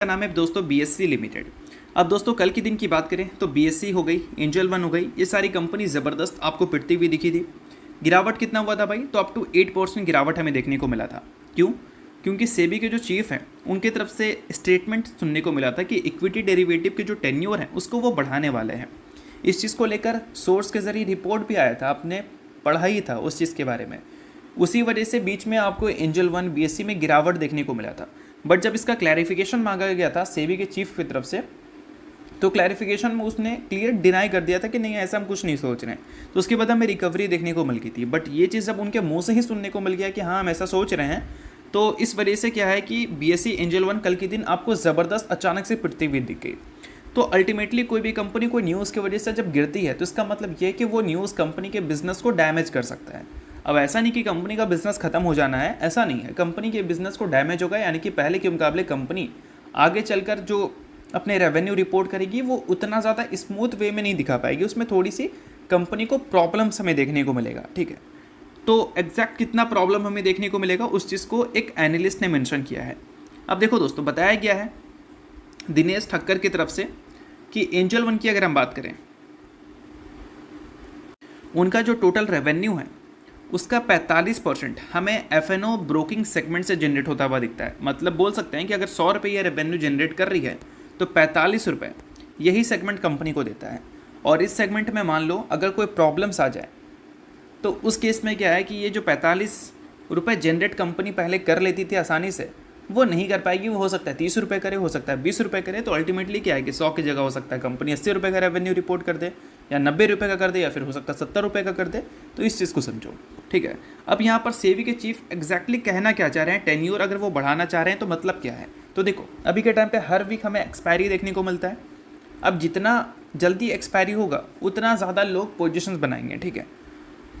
नाम है दोस्तों बीएससी लिमिटेड। अब दोस्तों कल के दिन की बात करें तो बीएससी हो गई, एंजल वन हो गई, ये सारी कंपनी ज़बरदस्त आपको पिटती हुई दिखी थी। गिरावट कितना हुआ था भाई? तो अप टू 8% गिरावट हमें देखने को मिला था। क्यों? क्योंकि सेबी के जो चीफ हैं उनकी तरफ से स्टेटमेंट सुनने को मिला था कि इक्विटी डेरिवेटिव के जो टेन्योर हैं उसको वो बढ़ाने वाले हैं। इस चीज़ को लेकर सोर्स के ज़रिए रिपोर्ट भी आया था, आपने पढ़ा ही था उस चीज़ के बारे में। उसी वजह से बीच में आपको एंजल वन बीएससी में गिरावट देखने को मिला था। बट जब इसका क्लैरिफिकेशन मांगा गया था सेबी के चीफ की तरफ से, तो क्लैरिफिकेशन में उसने क्लियर डिनाई कर दिया था कि नहीं ऐसा हम कुछ नहीं सोच रहे हैं। तो उसके बाद हमें रिकवरी देखने को मिल गई थी। बट ये चीज़ जब उनके मुंह से ही सुनने को मिल गया कि हाँ हम ऐसा सोच रहे हैं, तो इस वजह से क्या है कि बीएससी एंजल वन कल के दिन आपको ज़बरदस्त अचानक से पिटती हुई दिख गई। तो अल्टीमेटली कोई भी कंपनी कोई न्यूज़ की वजह से जब गिरती है तो इसका मतलब ये है कि वो न्यूज़ कंपनी के बिजनेस को डैमेज कर सकता है। अब ऐसा नहीं कि कंपनी का बिजनेस खत्म हो जाना है, ऐसा नहीं है। कंपनी के बिजनेस को डैमेज होगा, यानी कि पहले के मुकाबले कंपनी आगे चलकर जो अपने रेवेन्यू रिपोर्ट करेगी वो उतना ज़्यादा स्मूथ वे में नहीं दिखा पाएगी, उसमें थोड़ी सी कंपनी को प्रॉब्लम्स हमें देखने को मिलेगा। ठीक है, तो एग्जैक्ट कितना प्रॉब्लम हमें देखने को मिलेगा उस चीज़ को एक एनालिस्ट ने मेंशन किया है। अब देखो दोस्तों, बताया गया है दिनेश ठक्कर की तरफ से कि एंजल वन की अगर हम बात करें, उनका जो टोटल रेवेन्यू है उसका 45% हमें एफएनओ ब्रोकिंग सेगमेंट से जनरेट होता हुआ दिखता है। मतलब बोल सकते हैं कि अगर 100 रुपये ये रेवेन्यू जनरेट कर रही है तो 45 रुपये यही सेगमेंट कंपनी को देता है। और इस सेगमेंट में मान लो अगर कोई प्रॉब्लम्स आ जाए तो उस केस में क्या है कि ये जो 45 रुपये जनरेट कंपनी पहले कर लेती थी आसानी से, वो नहीं कर पाएगी। वो हो सकता है 30 रुपये करे, हो सकता है 20 रुपये करे। तो अल्टीमेटली क्या है कि 100 की जगह हो सकता है कंपनी 80 रुपये का रेवेन्यू रिपोर्ट कर दे, या 90 रुपये का कर दे, या फिर हो सकता है 70 रुपये का कर दे। तो इस चीज़ को समझो। ठीक है, अब यहाँ पर सेबी के चीफ एग्जैक्टली कहना क्या चाह रहे हैं, टेन्योर अगर वो बढ़ाना चाह रहे हैं तो मतलब क्या है? तो देखो अभी के टाइम पे हर वीक हमें एक्सपायरी देखने को मिलता है। अब जितना जल्दी एक्सपायरी होगा उतना ज़्यादा लोग पोजीशंस बनाएंगे। ठीक है,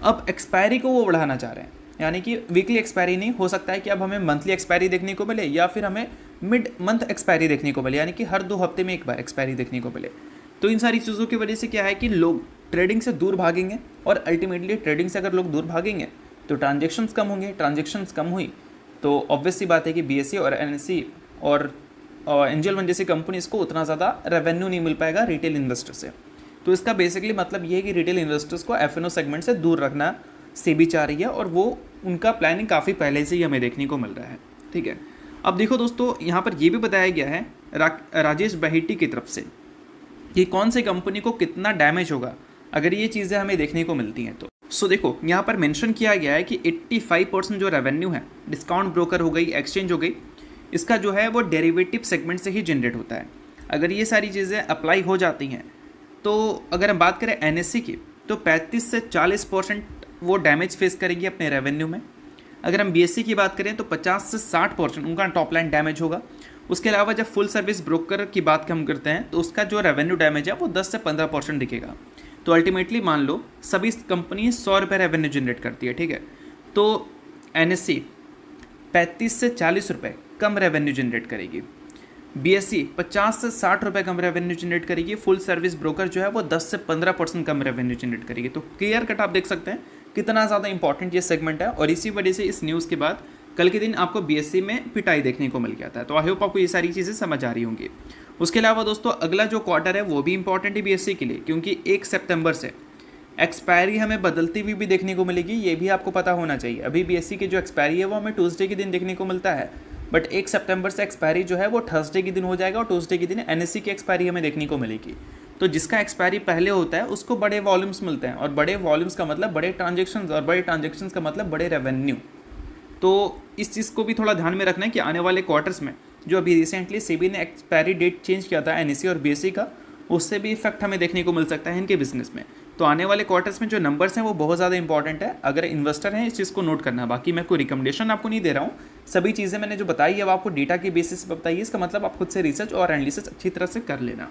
अब एक्सपायरी को वो बढ़ाना चाह रहे हैं, यानी कि वीकली एक्सपायरी नहीं, हो सकता है कि अब हमें मंथली एक्सपायरी देखने को मिले, या फिर हमें मिड मंथ एक्सपायरी देखने को मिले, यानी कि हर 2 हफ्ते में एक बार एक्सपायरी देखने को मिले। तो इन सारी चीज़ों की वजह से क्या है कि लोग ट्रेडिंग से दूर भागेंगे, और अल्टीमेटली ट्रेडिंग से अगर लोग दूर भागेंगे तो ट्रांजेक्शन्स कम होंगे। ट्रांजेक्शन्स कम हुई तो ऑब्वियस सी बात है कि बीएससी और एनएससी और एंजल वन जैसी कंपनीज को उतना ज़्यादा रेवेन्यू नहीं मिल पाएगा रिटेल इन्वेस्टर से। तो इसका बेसिकली मतलब ये है कि रिटेल इन्वेस्टर्स को एफएनओ सेगमेंट से दूर रखना सेबी चाह रही है, और वो उनका प्लानिंग काफ़ी पहले से ही हमें देखने को मिल रहा है। ठीक है, अब देखो दोस्तों, यहाँ पर ये भी बताया गया है राजेश बहेटी की तरफ से कि कौन सी कंपनी को कितना डैमेज होगा अगर ये चीज़ें हमें देखने को मिलती हैं। तो सो देखो यहाँ पर मेंशन किया गया है कि 85% जो रेवेन्यू है डिस्काउंट ब्रोकर हो गई, एक्सचेंज हो गई, इसका जो है वो डेरिवेटिव सेगमेंट से ही जनरेट होता है। अगर ये सारी चीज़ें अप्लाई हो जाती हैं तो अगर हम बात करें एनएससी की तो 35 से 40% वो डैमेज फेस करेगी अपने रेवेन्यू में। अगर हम बीएससी की बात करें तो 50 से 60% उनका टॉप लाइन डैमेज होगा। उसके अलावा जब फुल सर्विस ब्रोकर की बात हम करते हैं तो उसका जो रेवेन्यू डैमेज है वो 10 से 15% दिखेगा। तो अल्टीमेटली मान लो सभी कंपनी 100 रुपये रेवेन्यू जनरेट करती है। ठीक है, तो एनएससी 35 से 40 रुपये कम रेवेन्यू जनरेट करेगी, बीएससी 50 से 60 रुपये कम रेवेन्यू जनरेट करेगी, फुल सर्विस ब्रोकर जो है वो 10 से 15% कम रेवेन्यू जनरेट करेगी। तो क्लियर कट आप देख सकते हैं कितना ज़्यादा इंपॉर्टेंट ये सेगमेंट है, और इसी वजह से इस न्यूज़ के बाद कल के दिन आपको बीएससी में पिटाई देखने को मिल गया था। तो आई होप आपको ये सारी चीज़ें समझ आ रही होंगी। उसके अलावा दोस्तों अगला जो क्वार्टर है वो भी इंपॉर्टेंट है बीएससी के लिए, क्योंकि 1 सितंबर से एक्सपायरी हमें बदलती हुई भी देखने को मिलेगी। ये भी आपको पता होना चाहिए। अभी बीएससी की जो एक्सपायरी है वो हमें ट्यूसडे के दिन देखने को मिलता है, बट 1 सितंबर से एक्सपायरी जो है वो थर्सडे के दिन हो जाएगा, और ट्यूसडे के दिन एनएससी की एक्सपायरी हमें देखने को मिलेगी। तो जिसका एक्सपायरी पहले होता है उसको बड़े वॉल्यूम्स मिलते हैं, और बड़े वॉल्यूम्स का मतलब बड़े ट्रांजेक्शन्स, और बड़े ट्रांजेक्शन्स का मतलब बड़े रेवेन्यू। तो इस चीज़ को भी थोड़ा ध्यान में रखना है कि आने वाले क्वार्टर्स में जो अभी रिसेंटली सेबी ने एक्सपायरी डेट चेंज किया था एनएससी और बीएससी का, उससे भी इफेक्ट हमें देखने को मिल सकता है इनके बिजनेस में। तो आने वाले क्वार्टर्स में जो नंबर्स हैं वो बहुत ज़्यादा इंपॉर्टेंट है। अगर इन्वेस्टर हैं इस चीज़ को नोट करना। बाकी मैं कोई रिकमेंडेशन आपको नहीं दे रहा हूँ, सभी चीज़ें मैंने जो बताई है वो आपको डेटा के बेसिस पर बताइए। इसका मतलब आप खुद से रिसर्च और एनालिसिस अच्छी तरह से कर लेना।